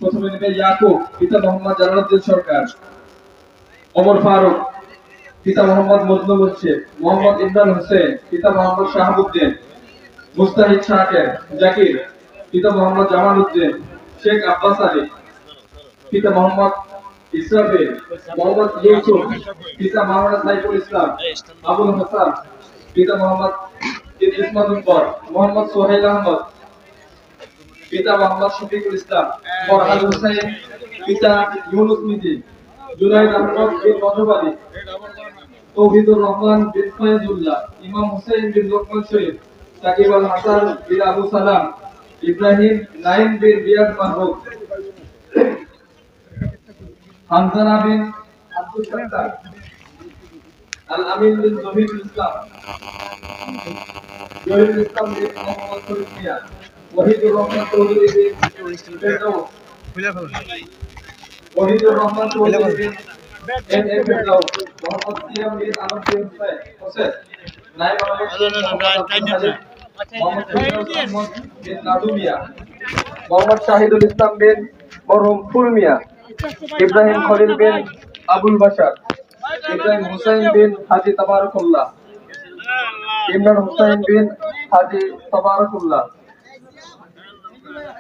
প্রথমে নেবে ইয়াকুব, পিতা মোহাম্মদ জালালউদ্দিন সরকার। ওমর ফারুক, পিতা মোহাম্মদ মজনু মুর্শিদ। মোহাম্মদ ইমরান হোসেন, পিতা মোহাম্মদ শাহাবুদ্দিন। মুস্তাহিদ শাকের জাকির, পিতা মোহাম্মদ জামাল উদ্দিন। শেখ আব্বাস আলী, পিতা মোহাম্মদ ইসরাফিল। মোহাম্মদ ইউসুফ, পিতা মাওলানা সাইফুল ইসলাম। আবুল হাসান, পিতা মোহাম্মদ ইদ্রিস মাদুব্বর। মোহাম্মদ সোহেল আহমদ, পিতা মোহাম্মদ শফিকুল ইসলাম। ফরহাদ হোসেন, পিতা ইউনুস মিজি। জুনাইদ আহমদ বিন রজব আলী। তৌহিদুর রহমান বিন ফয়েজুল্লাহ। ইমাম হোসেন বিন লোকমান শরীফ। সাকিব আল হাসান বিন আবু সালাম। ইব্রাহিম নাইম বিন রিয়াদ মাহবুব। হামজানা বিন আব্দুল সাত্তার। আল আমিন বিন জহিরুল ইসলাম। জহিরুল ইসলাম বিন মোহাম্মদ শরীফ মিয়া। ওয়াহিদুর রহমান চৌধুরী বিন ফেরদৌস। ওয়াহিদুর রহমান চৌধুরী বিন এম এ ফেরদৌস। মোহাম্মদ সিয়াম বিন আলম বিন হোসেন। নাইম আহমদ মোহাম্মদ বিন নাদু মিয়া। মোহাম্মদ শাহিদুল ইসলাম বিন মরহুম ফুল মিয়া। ইব্রাহিম খলিল বিন আবুল বাশার। ইব্রাহিম হুসাইন বিন হাজি তাবারকুল্লাহ। ইমরান হুসাইন বিন হাজি তাবারকুল্লাহ।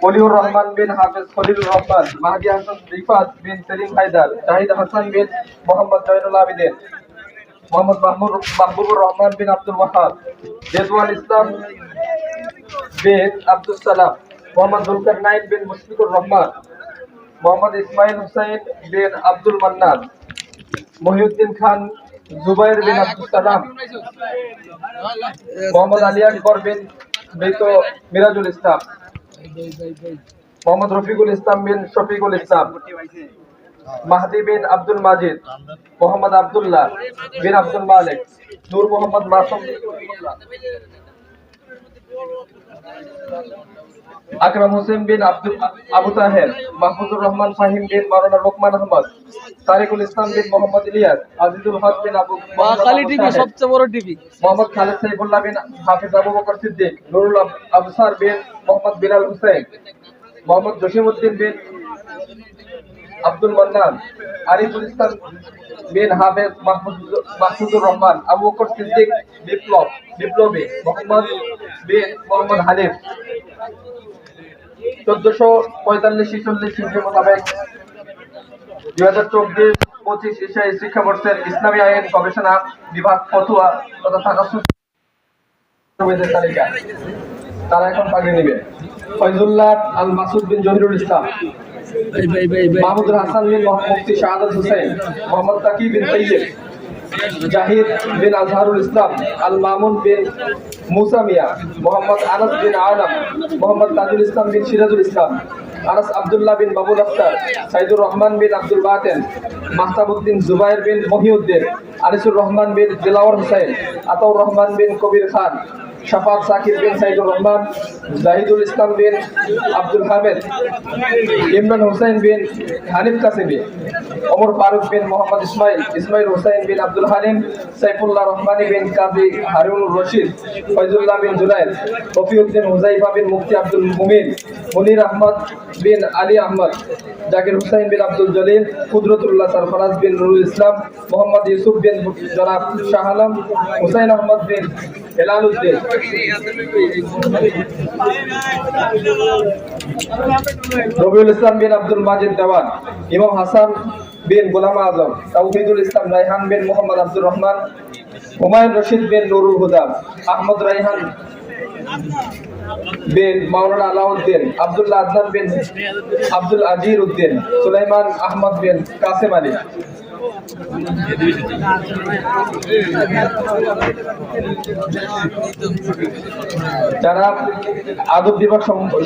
ওলিউর রহমান বিন হাফেজ খলিলুর রহমান। মাহদি হাসান রিফাত বিন সেলিম হায়দার। শাহিদ হাসান বিন মোহাম্মদ জয়নুল আবেদিন। মোহাম্মদ মাহবুবুর রহমান বিন আব্দুল ওয়াহাব। রেজওয়ান ইসলাম বিন আব্দুল সালাম। মোহাম্মদ জুলকারনাইন বিন মুশফিকুর রহমান। মোহাম্মদ ইসমাইল হুসাইন বিন আব্দুল মান্নান। মহিউদ্দিন খান জুবাইর বিন আব্দুল সালাম। মোহাম্মদ আলী আকবর বিন মিরাজুল ইসলাম। মোহাম্মদ রফিকুল ইসলাম বিন শফিকুল ইসলাম। মাহদি বিন আব্দুল মাজিদ। মোহাম্মদ আব্দুল্লাহ বিন আব্দুল মালিক। নূর মোহাম্মদ মাসুম। আকরাম হোসেন বিন আবু তাহের। মাহফুজুর রহমান ফাহিম বিন মাওলানা লোকমান আহমদ। তারিকুল ইসলাম বিন মোহাম্মদ ইলিয়াস। আজিজুল হক বিন আবু সবচেয়ে বড় টিভি। মোহাম্মদ খালেদ সাইফুল্লাহ বিন হাফিজ আবু বকর সিদ্দিক। নুরুল আবসার বিন মোহাম্মদ বিলাল হুসেন। মোহাম্মদ জসিমউদ্দিন বিন আব্দুল মান্নান। আরিফুল ইসলাম বিন হাফেজ মাহফুজুর রহমান। আবু বকর সিদ্দিক বিপ্লবী। মোহাম্মদ হানিফ। 1445-46 হিজরি মোতাবেক 2024-25 ইসলামী শিক্ষাবর্ষের ইসলামী আইন গবেষণা বিভাগ ফতুয়া তথা তাকাসসুস তালিকা। তারা এখন পাগড়ি নেবে। ফয়জুল্লাহ আল মাসুদ বিন জহিরুল ইসলাম। মাহমুদুল হাসান বিন মুফতি শাহাদাত হোসেন। মোহাম্মদ তাকি বিন তৈয়ব। জাহিদ বিন আজহারুল ইসলাম। আল মামুন বিন মুসা মিয়া। মোহাম্মদ আনাস বিন আলম। মোহাম্মদ তাজুল ইসলাম বিন সিরাজুল ইসলাম। আনাস আব্দুল্লাহ বিন বাবুল আখতার। সাইদুর রহমান বিন আব্দুল বাতেন। মাহতাবউদ্দিন জুবাইর বিন মহিউদ্দিন। আনিসুর রহমান বিন দিলাওয়ার হোসেন। আতাউর রহমান বিন কবির খান। শাফাত সাকিব বিন সাইদুর রহমান। জাহিদুল ইসলাম বিন আব্দুল হামিদ। ইমরান হোসেন বিন হানিফ কাসিমি। ওমর ফারুক বিন মোহাম্মদ ইসমাইল হোসেন বিন আব্দুল হালিম। সাইফুল্লাহ রহমানী বিন কাজী হারুনুর রশিদ। ফয়জুল্লাহ বিন জুলাইর। রফিউদ্দিন হুজাইফা বিন মুফতি আব্দুল মুমিন। মুনির আহমদ বিন আলী আহমদ। জাকির হুসাইন বিন আব্দুল জলিল। কুদরতুল্লাহ সরফরাজ বিন নুরুল ইসলাম। মোহাম্মদ ইউসুফ বিন জনাব শাহ আলম। হুসাইন আহমদ বিন হেলাল উদ্দিন। রবিউল ইসলাম বিন আব্দুল মাজিদ দেওয়ান। ইমাম হাসান বিন গোলাম আজম। তাওহিদুল ইসলাম রায়হান বিন মোহাম্মদ আব্দুর রহমান। হুমায়ুন রশিদ বিন নুরুল হুদা। আহমদ রায়হান বিন মাওলানা আলাউদ্দিন। আব্দুল্লাহ আদনান বিন আব্দুল আজির উদ্দিন। সুলাইমান আহমদ বিন কাসেম আলী। যারা আদব বিভাগ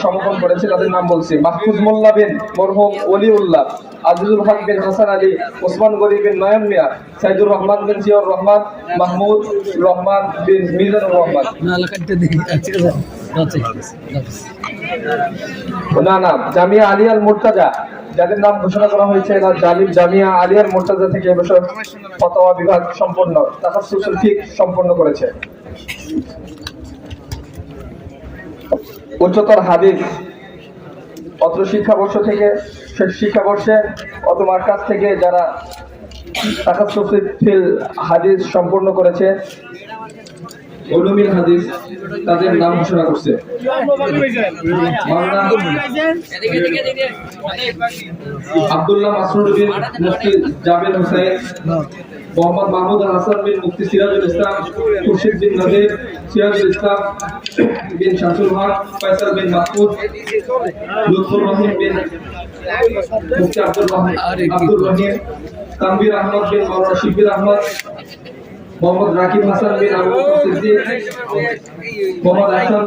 সমর্পণ করেছে তাদের নাম বলছি। মাহফুজ মোল্লা বিন মরহুম ওলিউল্লাহ। আজিজুল হক বিন হাসান আলী। ওসমান গনি বিন নয়ন মিয়া। সাইদুর রহমান বিন জিয়াউর রহমান। মাহমুদ রহমান বিন মিজানুর রহমান। জামিয়া আলিয়াল মুর্তাজা, যাদের নাম ঘোষণা করা হয়েছে জামিয়া আলিয়াল মুর্তাজা থেকে এবছর ফতোয়া বিভাগ সম্পন্ন তাকাসসুসুল ফিকহ সম্পন্ন করেছে। উচ্চতর হাদিস অত্র শিক্ষাবর্ষে অত মার্কাজ থেকে যারা তাকাসসুস ফিল হাদিস সম্পূর্ণ করেছে, উলুমিল হাদিস, তাদের নাম ঘোষণা করছে। আব্দুল্লাহ মাসউদ বিন মুফতি জাবের হোসেন, মোহাম্মদ মাহমুদ হাসান বিন মুফতি সিরাজুল ইসলাম, খুরশিদ বিন নদীর, সিরাজুল ইসলাম বিন শামসুল হক, ফয়সাল বিন মাহমুদ, লুৎফুর রহিম বিন মুফতি আব্দুর রহিম, তানভীর আহমদ বিন মাওলানা শিবির আহমদ, মোহাম্মদ রাকিব হাসান বিন আবু বকর সিদ্দিক, মোহাম্মদ হাসান